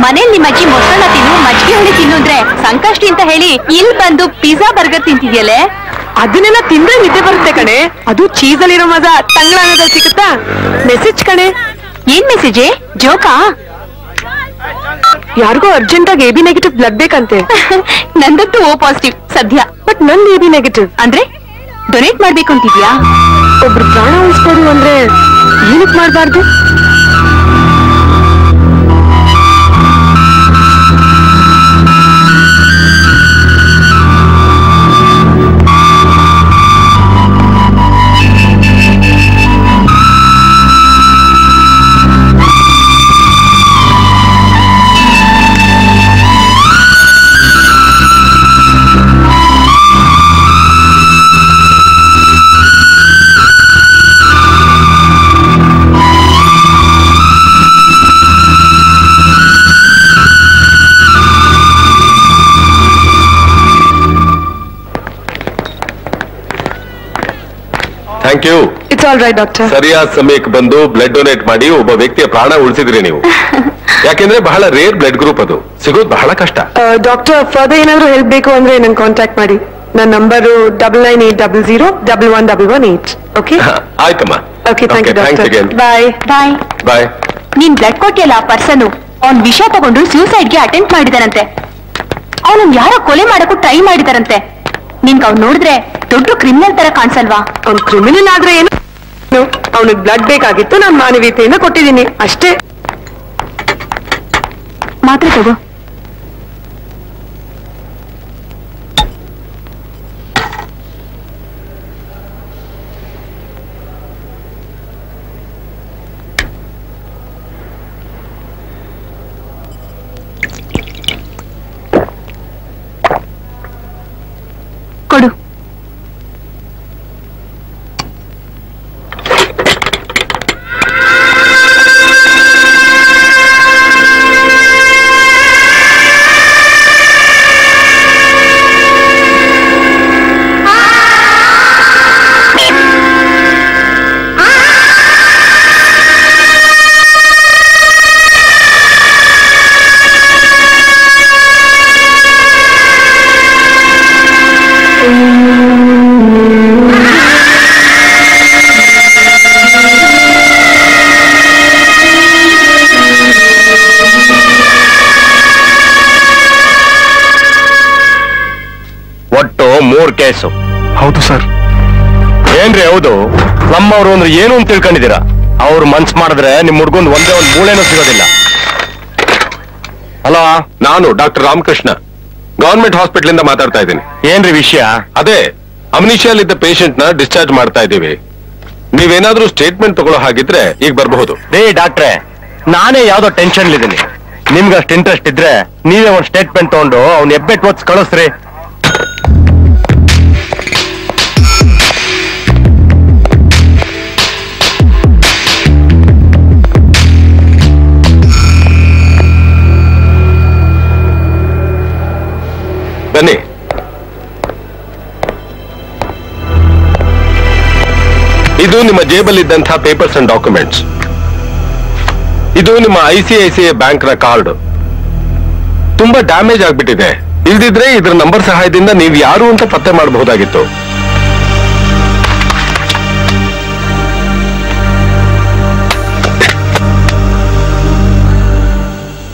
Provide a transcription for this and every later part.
ಮನೇಲಿ ನಿಮ್ಮ ಅಜ್ಜಿ ಮೊಸರನ್ನ ತಿನ್ನು ಮಜ್ಜಿಗೆ ಹುಳಿ ತಿನ್ನು ಅಂದ್ರೆ ಸಂಕಷ್ಟಿ ಅಂತ ಹೇಳಿ ಇಲ್ಲಿ ಬಂದು ಪಿಜ್ಜಾ ಬರ್ಗರ್ ತಿಂತಿದ್ಯಲ್ಲೇ. ಅದನ್ನೆಲ್ಲ ತಿಂದ್ರೆ ನಿದ್ದೆ ಬರುತ್ತೆ ಕಣೆ. ಅದು ಚೀಸಲ್ಲಿರೋ ಮಜಾ ತಂಗ್ಳಾನದಲ್ಲಿ ಸಿಗುತ್ತಾ? ಮೆಸೇಜ್ ಕಣೆ. ಏನ್ ಮೆಸೇಜ್? ಜೋಕಾ? ಯಾರಿಗೋ ಅರ್ಜೆಂಟ್ ಆಗಿ AB ನೆಗೆಟಿವ್ ಬ್ಲಡ್ ಬೇಕಂತೆ. ನಂದಂತೂ O ಪಾಸಿಟಿವ್ ಸದ್ಯ. ಬಟ್ ನಂದು AB ನೆಗೆಟಿವ್. ಅಂದ್ರೆ ಡೊನೇಟ್ ಮಾಡ್ಬೇಕು ಅಂತಿದ್ಯಾ? ಒಬ್ರು ಪ್ರಾಣ ಉಳಿಸ್ಕೊಡು ಅಂದ್ರೆ ಏನಕ್ ಮಾಡ್ಬಾರ್ದು? Thank you. It's all right doctor. ಸರಿಯಾದ ಸಮಯಕ್ಕೆ ಬಂದು ಬ್ಲಡ್ ಡೊನೇಟ್ ಮಾಡಿ ಒಬ್ಬ ವ್ಯಕ್ತಿಯ ಪ್ರಾಣ ಉಳಿಸಿದ್ರಿ ನೀವು. ಯಾಕೆಂದ್ರೆ ಬಹಳ ರೇರ್ ಬ್ಲಡ್ ಗ್ರೂಪ್, ಅದು ಸಿಗೋದು ಬಹಳ ಕಷ್ಟ. ಡಾಕ್ಟರ್ ಫರ್ದರ್ ಏನಾದ್ರು ಹೆಲ್ಪ್ ಬೇಕು ಅಂದ್ರೆ ನನ್ ಕಾಂಟ್ಯಾಕ್ಟ್ ಮಾಡಿ. ನನ್ನ ನಂಬರು 9980011118. ಓಕೆ ಆಯ್ತಮ್ಮ. Okay thank you doctor. Bye bye bye. ನೀನ್ ಬ್ಲಡ್ ಕೊಟ್ಟಿಯಲ್ಲ ಆ ಪರ್ಸನ್ ಅವ್ನ್ ವಿಷ ತಗೊಂಡು ಸೂಸೈಡ್ಗೆ ಅಟೆಂಪ್ಟ್ ಮಾಡಿದಾರಂತೆ. ಅವನನ್ನ ಯಾರೋ ಕೊಲೆ ಮಾಡಕ್ಕೂ ಟ್ರೈ ಮಾಡಿದಾರಂತೆ. ನಿನ್ಗೆ ಅವ್ನು ನೋಡಿದ್ರೆ ದೊಡ್ಡ ಕ್ರಿಮಿನಲ್ ತರ ಕಾಣಿಸಲ್ವಾ? ಅವ್ನ್ ಕ್ರಿಮಿನಲ್ ಆದ್ರೆ ಏನು? ಅವನಿಗೆ ಬ್ಲಡ್ ಬೇಕಾಗಿತ್ತು, ನಾನು ಮಾನವೀಯತೆಯಿಂದ ಕೊಟ್ಟಿದ್ದೀನಿ ಅಷ್ಟೇ. ಮಾತ್ರ ತಗೋ. ಕೊಡು. ಒಟ್ಟು 3 ಕೇಸು. ಹೌದು ಸರ್. ಏನ್ರಿ ಹೌದು? ನಮ್ಮವ್ರು ಅಂದ್ರೆ ಏನು ಅಂತ ತಿಳ್ಕೊಂಡಿದ್ದೀರಾ? ಅವ್ರು ಮನ್ಸ್ ಮಾಡಿದ್ರೆ ನಿಮ್ ಹುಡ್ಗೊಂದು ಒಂದೇ ಒಂದು ಮೂಳೆನೂ ಸಿಗೋದಿಲ್ಲ. ಹಲೋ, ನಾನು ಡಾಕ್ಟರ್ ರಾಮಕೃಷ್ಣ, ಗವರ್ಮೆಂಟ್ ಹಾಸ್ಪಿಟಲ್ ಇಂದ ಮಾತಾಡ್ತಾ ಇದ್ದೀನಿ. ಏನ್ರಿ ವಿಷಯ? ಅದೇ ಅಮ್ನಿಷಿಯಲ್ಲಿದ್ದ ಪೇಷಂಟ್ ನ ಡಿಸ್ಚಾರ್ಜ್ ಮಾಡ್ತಾ ಇದ್ದೀವಿ. ನೀವೇನಾದ್ರೂ ಸ್ಟೇಟ್ಮೆಂಟ್ ತಗೊಳ್ಳೋ ಹಾಗಿದ್ರೆ ಈಗ ಬರಬಹುದು. ರೇ ಡಾಕ್ಟ್ರೆ, ನಾನೇ ಯಾವ್ದೋ ಟೆನ್ಷನ್ ಇದ್ದೀನಿ. ನಿಮ್ಗೆ ಅಷ್ಟು ಇಂಟ್ರೆಸ್ಟ್ ಇದ್ರೆ ನೀವೇ ಒಂದು ಸ್ಟೇಟ್ಮೆಂಟ್ ತಗೊಂಡು ಅವ್ನ ಎಬ್ಬೆಟ್ ಓದ್ಸ್ ಕಳಿಸ್ರಿ. ಬನ್ನಿ. ಇದು ನಿಮ್ಮ ಜೇಬಲ್ಲಿದ್ದಂತಹ ಪೇಪರ್ಸ್ ಅಂಡ್ ಡಾಕ್ಯುಮೆಂಟ್ಸ್. ಇದು ನಿಮ್ಮ ICICI ಬ್ಯಾಂಕ್ ನ ಕಾರ್ಡ್. ತುಂಬಾ ಡ್ಯಾಮೇಜ್ ಆಗ್ಬಿಟ್ಟಿದೆ. ಇಲ್ದಿದ್ರೆ ಇದ್ರ ನಂಬರ್ ಸಹಾಯದಿಂದ ನೀವು ಯಾರು ಅಂತ ಪತ್ತೆ ಮಾಡಬಹುದಾಗಿತ್ತು.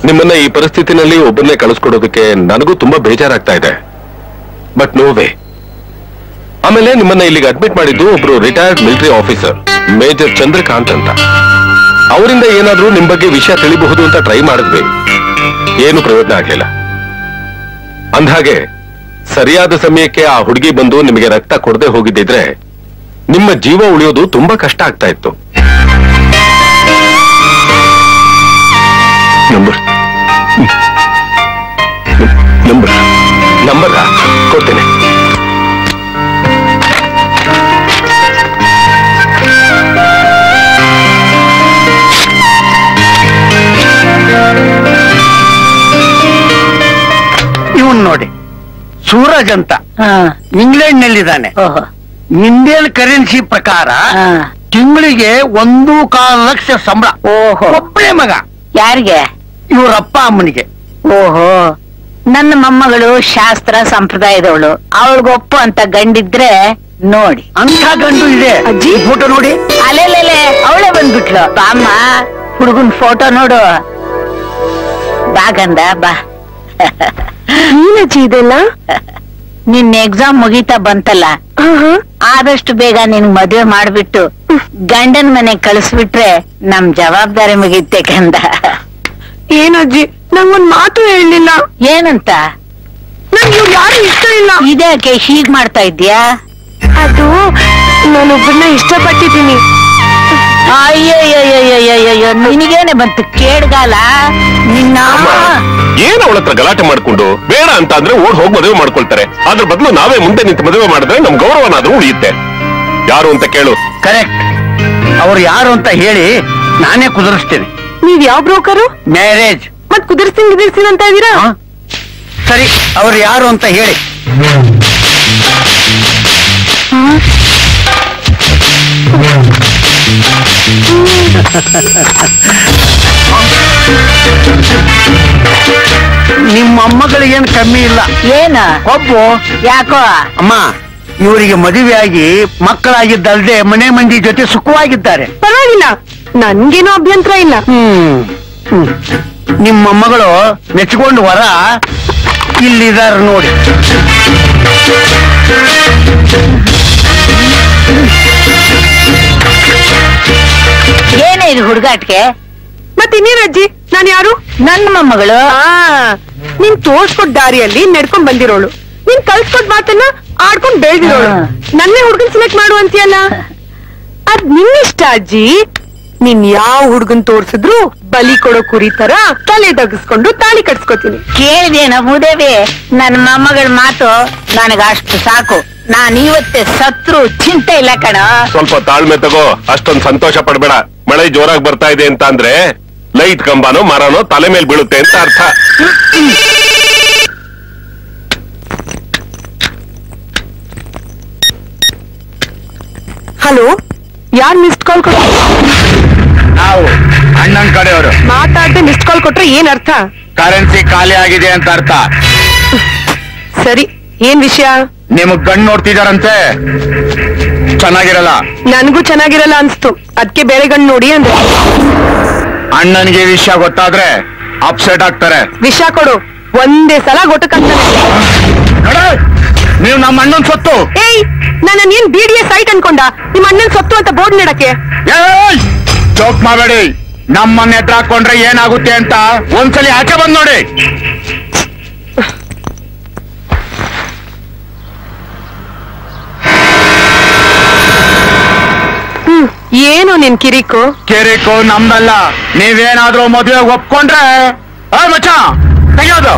ನಿಮ್ಮನ್ನ ಈ ಪರಿಸ್ಥಿತಿನಲ್ಲಿ ಒಬ್ಬರನ್ನೇ ಕಳಿಸ್ಕೊಡೋದಕ್ಕೆ ನನಗೂ ತುಂಬಾ ಬೇಜಾರಾಗ್ತಾ ಇದೆ. But no way. ಆಮೇಲೆ ನಿಮ್ಮನ್ನ ಇಲ್ಲಿಗೆ ಅಡ್ಮಿಟ್ ಮಾಡಿದ್ದು ಒಬ್ರು retired military officer, major Chandrakant ಅಂತ. ಅವರಿಂದ ಏನಾದ್ರೂ ನಿಮ್ ಬಗ್ಗೆ ವಿಷಯ ತಿಳಿಬಹುದು ಅಂತ ಟ್ರೈ ಮಾಡಿದ್ವಿ. ಏನು ಪ್ರಯೋಜನ ಆಗ್ಲಿಲ್ಲ. ಅಂದ್ಹಾಗೆ ಸರಿಯಾದ ಸಮಯಕ್ಕೆ ಆ ಹುಡುಗಿ ಬಂದು ನಿಮಗೆ ರಕ್ತ ಕೊಡದೆ ಹೋಗಿದ್ದಿದ್ರೆ ನಿಮ್ಮ ಜೀವ ಉಳಿಯೋದು ತುಂಬಾ ಕಷ್ಟ ಆಗ್ತಾ ಇತ್ತು. ನಂಬರ್ ಕೊಡ್ತೇನೆ. ಇವನ್ ನೋಡಿ, ಸೂರಜ್ ಅಂತ ಇಂಗ್ಲೆಂಡ್ ನಲ್ಲಿದ್ದಾನೆ. ಇಂಡಿಯನ್ ಕರೆನ್ಸಿ ಪ್ರಕಾರ ತಿಂಗಳಿಗೆ 1.25 ಲಕ್ಷ ಸಂಬಳ. ಒಬ್ಬನೇ ಮಗ. ಯಾರಿಗೆ? ಇವರಪ್ಪ ಅಮ್ಮನಿಗೆ. ಓಹೋ, ನನ್ನ ಮೊಮ್ಮಗಳು ಶಾಸ್ತ್ರ ಸಂಪ್ರದಾಯದವಳು, ಅವಳಿಗೊಪ್ಪು ಅಂತ ಗಂಡಿದ್ರೆ ನೋಡಿ. ಅಂತ ಗಂಡು ಇದೆ. ಅಜ್ಜಿ ಫೋಟೋ ನೋಡಿ. ಅಲೆಲೆಲೆ ಅವಳೇ ಬಂದ್ಬಿಟ್ಲು. ಬಾಮ್ಮ, ಹುಡುಗನ್ ಫೋಟೋ ನೋಡು. ಬಾಗಂದ ಬಾ. ಏನಜ್ಜಿ ಇದೆಲ್ಲ? ನಿನ್ನ ಎಕ್ಸಾಮ್ ಮುಗೀತಾ ಬಂತಲ್ಲ, ಆದಷ್ಟು ಬೇಗ ನಿನ್ ಮದ್ವೆ ಮಾಡ್ಬಿಟ್ಟು ಗಂಡನ್ ಮನೆಗ್ ಕಳಿಸ್ಬಿಟ್ರೆ ನಮ್ ಜವಾಬ್ದಾರಿ ಮುಗೀತೆ ಕಂದ. ಏನಜ್ಜಿ, ನಂಗೊಂದ್ ಮಾತು ಹೇಳಲಿಲ್ಲ. ಏನಂತ? ನಂಗೆ ಇವ್ರು ಯಾರು ಇಷ್ಟ ಇಲ್ಲ. ಇದ್ಯಾಕೆ ಹೀಗ್ ಮಾಡ್ತಾ ಇದ್ಯಾ? ಅದು ನಾನೊಬ್ಬರನ್ನ ಇಷ್ಟಪಟ್ಟಿದ್ದೀನಿ. ಅಯ್ಯಯ್ಯಯ್ಯಯ್ಯಯ್ಯಯ್ಯೋ, ನಿನಗೇನೆ ಬಂತು ಕೇಡ್ಗಾಲ ನಿನ್ನ. ಏನ್ ಅವಳ ಹತ್ರ ಗಲಾಟೆ ಮಾಡ್ಕೊಂಡು ಬೇಡ ಅಂತ ಅಂದ್ರೆ ಓಡ್ ಹೋಗಿ ಮದುವೆ ಮಾಡ್ಕೊಳ್ತಾರೆ. ಅದ್ರ ಬದಲು ನಾವೇ ಮುಂದೆ ನಿಂತು ಮದುವೆ ಮಾಡಿದ್ರೆ ನಮ್ ಗೌರವನಾದ್ರೂ ಉಳಿಯುತ್ತೆ. ಯಾರು ಅಂತ ಕೇಳು. ಕರೆಕ್ಟ್. ಅವ್ರು ಯಾರು ಅಂತ ಹೇಳಿ ನಾನೇ ಕುದುರಿಸ್ತೇನೆ. ನೀವ್ ಯಾವ ಬ್ರೋಕರು? ಮ್ಯಾರೇಜ್. ಮತ್ ಕುದುರ್ಸಿನ್ ಅಂತ ಇದೀರಾ? ಸರಿ, ಅವ್ರು ಯಾರು ಅಂತ ಹೇಳಿ. ನಿಮ್ಮ ಅಮ್ಮಗಳಿಗೇನು ಕಮ್ಮಿ ಇಲ್ಲ. ಏನ ಒಬ್ಬು ಯಾಕೋ? ಅಮ್ಮ, ಇವರಿಗೆ ಮದುವೆಯಾಗಿ ಮಕ್ಕಳಾಗಿದ್ದಲ್ದೆ ಮನೆ ಮಂದಿ ಜೊತೆ ಸುಖವಾಗಿದ್ದಾರೆ. ಪರವಾಗಿಲ್ಲ, ನನ್ಗೇನು ಅಭ್ಯಂತರ ಇಲ್ಲ. ನಿಮ್ಮ ಮೊಮ್ಮಗಳು ಮೆಚ್ಕೊಂಡು ವರ ಇಲ್ಲಿದಾರ ನೋಡಿ. ಏನೇ ಇದು ಹುಡುಗಾಟ್ಗೆ? ಮತ್ತಿನ್ನೇನ್ ಅಜ್ಜಿ, ನಾನ್ ಯಾರು? ನನ್ನ ಮೊಮ್ಮಗಳು. ನೀನ್ ತೋರ್ಸ್ಕೊಟ್ ದಾರಿಯಲ್ಲಿ ನಡ್ಕೊಂಡ್ ಬಂದಿರೋಳು, ನೀನ್ ಕಲ್ಸ್ಕೊಟ್ ಮಾತನ್ನ ಆಡ್ಕೊಂಡ್ ಬೆಳ್ದಿರೋಳು. ನನ್ನೇ ಹುಡ್ಗನ್ ಸೆಲೆಕ್ಟ್ ಮಾಡು ಅಂತೀಯಲ್ಲ, ಅದ್ ನಿನ್ನಿಷ್ಟ ಅಜ್ಜಿ. ನೀನ್ ಯಾವ ಹುಡ್ಗನ್ ತೋರ್ಸಿದ್ರು ಬಲಿ ಕೊಡೋ ಕುರಿ ತರ ತಲೆ ತಗ್ಸ್ಕೊಂಡು ತಾಳಿ ಕಟ್ಸ್ಕೊತೀನಿ. ಕೇಳಿದೇನ ಮೂದೇವಿ? ನನ್ನ ಮೊಮ್ಮಗಳ ಮಾತು ನನಗ ಅಷ್ಟು ಸಾಕು. ನಾನ್ ಇವತ್ತೇ ಸತ್ರು ಚಿಂತೆ ಇಲ್ಲ ಕಣ. ಸ್ವಲ್ಪ ತಾಳ್ಮೆ ತಗೋ, ಅಷ್ಟೊಂದು ಸಂತೋಷ ಪಡ್ಬೇಡ. ಮಳೆ ಜೋರಾಗಿ ಬರ್ತಾ ಇದೆ ಅಂತ ಅಂದ್ರೆ ಲೈಟ್ ಕಂಬನೋ ಮರನೋ ತಲೆ ಮೇಲೆ ಬೀಳುತ್ತೆ ಅಂತ ಅರ್ಥ. ಹಲೋ, ಯಾರ್ ಮಿಸ್ಡ್ ಕಾಲ್ ಕೊಟ್ಟ? ನಾವು ಅಣ್ಣನ್ ಕಡೆಯವರು. ಮಾತಾಡ್ದೆ ಮಿಸ್ಡ್ ಕಾಲ್ ಕೊಟ್ರೆ ಏನ್ ಅರ್ಥ? ಕರೆನ್ಸಿ ಖಾಲಿ ಆಗಿದೆ ಅಂತ ಅರ್ಥ. ಸರಿ, ಏನ್ ವಿಷಯ? ನಿಮಗ್ ಗಂಡ್ ನೋಡ್ತಿದಾರಂತೆ, ಚೆನ್ನಾಗಿರಲ್ಲ. ನನ್ಗೂ ಚೆನ್ನಾಗಿರಲ್ಲ ಅನ್ಸ್ತು, ಅದಕ್ಕೆ ಬೇರೆ ಗಂಡ್ ನೋಡಿ ಅಂದ್ರೆ. ಅಣ್ಣನ್ಗೆ ವಿಷಯ ಗೊತ್ತಾದ್ರೆ ಅಪ್ಸೆಟ್ ಆಗ್ತಾರೆ. ವಿಷ ಕೊಡು, ಒಂದೇ ಸಲ ಗೊಟ್ಟಕ್ಕಂತಾನೆ. ನೀವು ನಮ್ಮ ಅಣ್ಣನ್ ಸೊತ್ತು. ಏಯ್, ನನ್ನ ಏನ್ ಬಿಡಿಎ ಸೈಟ್ ಅನ್ಕೊಂಡ? ನಿಮ್ಮ ಅಣ್ಣನ್ ಸೊತ್ತು ಅಂತ ಬೋರ್ಡ್ ನೀಡಕ್ಕೆ? ಜೋಕ್ ಮಾಡಬೇಡಿ. ನಮ್ಮನ್ನ ಎದ್ರ ಹಾಕೊಂಡ್ರೆ ಏನಾಗುತ್ತೆ ಅಂತ ಒಂದ್ಸಲಿ ಆಚೆ ಬಂದ್ ನೋಡಿ. ಏನು ನಿನ್ ಕಿರಿಕು? ಕಿರಿಕು ನಮ್ದಲ್ಲ. ನೀವೇನಾದ್ರೂ ಮದುವೆ ಒಪ್ಕೊಂಡ್ರೆ ಮಚ್ಚ ತೆಗಿಯೋದು.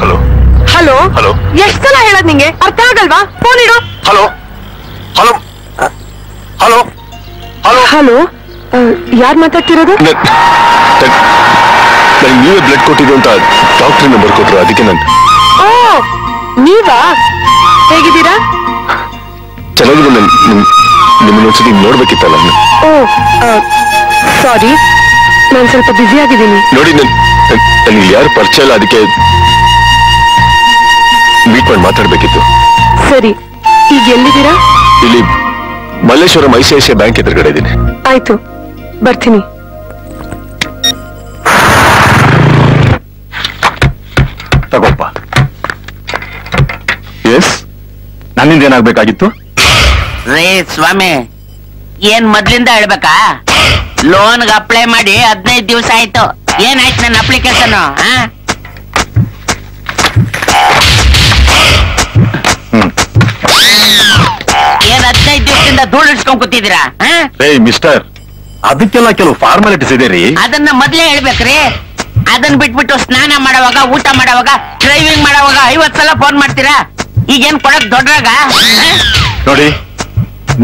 Hello hello hello. ಎಷ್ಟ್ ಸಲ ಹೇಳದ್ ನಿಂಗೆ? ಅರ್ಥ ಆಗಲ್ವಾ? ಫೋನ್ ಇಡು. Hello hello hello hello hello, ಯಾರ್ ಮಾತಾಡ್ತಿರೋದು? ನೀವೇ ಬ್ಲಡ್ ಕೊಟ್ಟಿದ್ದು ಅಂತ ಡಾಕ್ಟರ್ ನಂಬರ್ ಕೊಟ್ರು, ಅದಕ್ಕೆ ನಾನು. ಓ, ನೀವಾ? ಹೇಗಿದ್ದೀರಾ? ಚೆನ್ನಾಗಿದೆ. ನಿಮ್ಮನ್ನೊಂದ್ಸತಿ ನೋಡ್ಬೇಕಿತ್ತಲ್ಲ. ಓ, ಸಾರಿ, ನಾನ್ ಸ್ವಲ್ಪ ಬ್ಯುಸಿ ಆಗಿದ್ದೀನಿ. ನೋಡಿ, ನನಗೆ ಯಾರು ಪರಿಚಯ ಇಲ್ಲ, ಅದಕ್ಕೆ ಮೀಟ್ ಮಾಡಿ ಮಾತಾಡ್ಬೇಕಿತ್ತು. ಸರಿ, ಈಗ ಎಲ್ಲಿದ್ದೀರಾ? ಇಲ್ಲಿ ಮಲ್ಲೇಶ್ವರಂ ICICI ಬ್ಯಾಂಕ್ ಎದುರುಗಡೆ ಇದ್ದೀನಿ. ಆಯ್ತು, ಬರ್ತೀನಿ. ತಗೋಪ್ಪ. ಎಸ್, ನನ್ನಿಂದ ಏನಾಗ್ಬೇಕಾಗಿತ್ತು? ರೇ ಸ್ವಾಮಿ, ಏನ್ ಮೊದ್ಲಿಂದ ಹೇಳ್ಬೇಕಾ? ಲೋನ್ಗೆ ಅಪ್ಲೈ ಮಾಡಿ 15 ದಿವಸ ಆಯ್ತು. ಏನಾಯ್ತು ನನ್ನ ಅಪ್ಲಿಕೇಶನ್? ಏನ್ 15 ದಿವಸದಿಂದ ಧೂಳು ಇಡ್ಸ್ಕೊಂಡ್ ಕೂತಿದ್ದೀರಾ? ಮಿಸ್ಟರ್, ಅದಕ್ಕೆಲ್ಲ ಕೆಲವು ಫಾರ್ಮಾಲಿಟೀಸ್ ಇದೆ ರೀ. ಅದನ್ನ ಮೊದ್ಲೇ ಹೇಳ್ಬೇಕ್ರಿ. ಅದನ್ನ ಬಿಟ್ಬಿಟ್ಟು ಸ್ನಾನ ಮಾಡುವಾಗ, ಊಟ ಮಾಡುವಾಗ, ಡ್ರೈವಿಂಗ್ ಮಾಡುವಾಗ 50 ಸಲ ಫೋನ್ ಮಾಡ್ತೀರಾ? ಈಗೇನ್ ಕೊಡಕ್ ದೊಡ್ಡರಾಗ? ನೋಡಿ,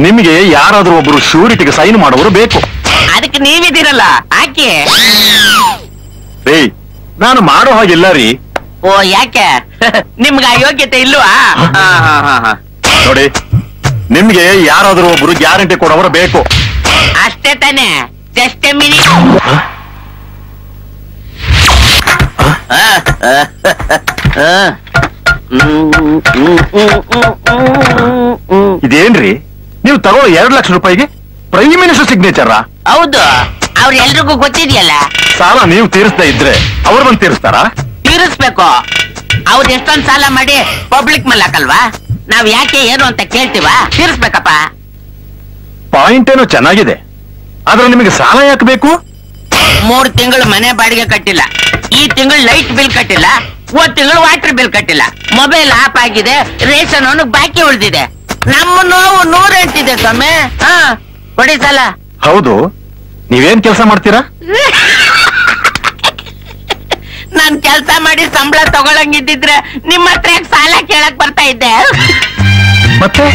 ನಿಮಗೆ ಯಾರಾದ್ರೂ ಒಬ್ರು ಶ್ಯೂರಿಟಿಗೆ ಸೈನ್ ಮಾಡೋರು ಬೇಕು. ಅದಕ್ಕೆ ನೀವಿದ್ದೀರಲ್ಲ, ಹಾಕಿ. ರೇ, ನಾನು ಮಾಡೋ ಹಾಗಿಲ್ಲ ರೀ. ಓ, ಯಾಕೆ? ನಿಮ್ಗೆ ಆ ಯೋಗ್ಯತೆ ಇಲ್ವಾ? ನೋಡಿ, ನಿಮ್ಗೆ ಯಾರಾದ್ರೂ ಒಬ್ರು ಗ್ಯಾರಂಟಿ ಕೊಡೋರು ಬೇಕು. ಅಷ್ಟೇ ತಾನೆ. Just a minute. ಇದೇನ್ರಿ ನೀವು ತಗೊಳ್ಳೋ 2 ಲಕ್ಷ ರೂಪಾಯಿಗೆ ಪ್ರೈಮ್ ಮಿನಿಸ್ಟರ್ ಸಿಗ್ನೇಚರಾ? ಹೌದು, ಅವ್ರ ಎಲ್ರಿಗೂ ಗೊತ್ತಿದೆಯಲ್ಲ. ಸಾಲ ನೀವು ತೀರಿಸ್ತಾ ಇದ್ರೆ ಅವ್ರು ಬಂದು ತೀರಿಸ್ತಾರಾ? ತೀರಿಸ್ಬೇಕು. ಅವ್ರು ಎಷ್ಟೊಂದ್ ಸಾಲ ಮಾಡಿ ಪಬ್ಲಿಕ್ ಮೇಲೆ ಹಾಕಲ್ವಾ? ನಾವ್ ಯಾಕೆ ಏನು ಅಂತ ಕೇಳ್ತೀವ? ತೀರಿಸ್ಬೇಕಪ್ಪ. ಪಾಯಿಂಟ್ ಏನೋ ಚೆನ್ನಾಗಿದೆ, ಆದ್ರೆ ನಿಮಗೆ ಸಾಲ ಯಾಕೆ ಬೇಕು? 3 ತಿಂಗಳು ಮನೆ ಬಾಡಿಗೆ ಕಟ್ಟಿಲ್ಲ, ಈ ತಿಂಗಳು ಲೈಟ್ ಬಿಲ್ ಕಟ್ಟಿಲ್ಲ, ಹೋದ್ ತಿಂಗಳು ವಾಟರ್ ಬಿಲ್ ಕಟ್ಟಿಲ್ಲ, ಮೊಬೈಲ್ ಆಫ್ ಆಗಿದೆ, ರೇಷನ್ ಅವನಿಗೆ ಬಾಕಿ ಉಳಿದಿದೆ. ನಮ್ಮ ನೋವು 108 ಇದೆ ಸ್ವಾಮಿ. ಕೊಡಿ ಸಾಲ. ಹೌದು, ನೀವೇನ್ ಕೆಲಸ ಮಾಡ್ತೀರಾ? ನಾನ್ ಕೆಲ್ಸ ಮಾಡಿ ಸಂಬಳ ತಗೊಳಂಗಿದ್ದಿದ್ರೆ ನಿಮ್ಮ ಹತ್ರ ಯಾಕ್ ಸಾಲ ಕೇಳಕ್ ಬರ್ತಾ ಇದ್ದೆ? ಮತ್ತೆ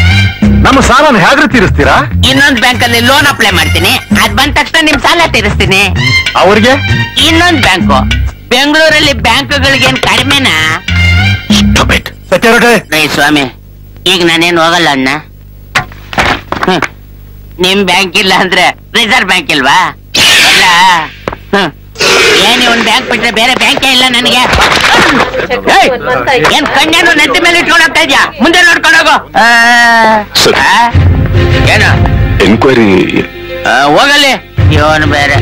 ನಮ್ಮ ಸಾಲನ ಹೇಗ್ರಿ ತೀರಿಸ್ತೀರಾ? ಇನ್ನೊಂದ್ ಬ್ಯಾಂಕ್ ಅಲ್ಲಿ ಲೋನ್ ಅಪ್ಲೈ ಮಾಡ್ತೀನಿ, ಅದ್ ಬಂದ ತಕ್ಷಣ ನಿಮ್ ಸಾಲ ತೀರಿಸ್ತೀನಿ. ಅವ್ರಿಗೆ ಇನ್ನೊಂದ್ ಬ್ಯಾಂಕು, ಬೆಂಗಳೂರಲ್ಲಿ ಬ್ಯಾಂಕ್ಗಳಿಗೇನ್ ಕಡಿಮೆನಾ? ರೈ ಸ್ವಾಮಿ, ಈಗ ನಾನೇನ್ ಹೋಗಲ್ಲ ಅಣ್ಣ. ನಿಮ್ ಬ್ಯಾಂಕ್ ಇಲ್ಲ ಅಂದ್ರೆ ರಿಸರ್ವ್ ಬ್ಯಾಂಕ್ ಇಲ್ವಾ? ಅಲ್ಲ, ಏನ್ ಒಂದ್ ಬ್ಯಾಂಕ್ ಬಿಟ್ರೆ ಬೇರೆ ಬ್ಯಾಂಕೇ ಇಲ್ಲ ನನಗೆ. ಏನ್ ಕಣ್ಣೇನು ನೆತ್ತಿ ಮೇಲೆ ಇಟ್ಕೊಂಡು ಹೋಗ್ತಾ ಇದ್ಯಾ? ಮುಂದೆ ನೋಡ್ಕೊಂಡು ಹೋಗು. ಏನು ಎನ್ಕ್ವೈರಿ ಹೋಗಲ್ಲಿ ಇವನು ಬೇರೆ.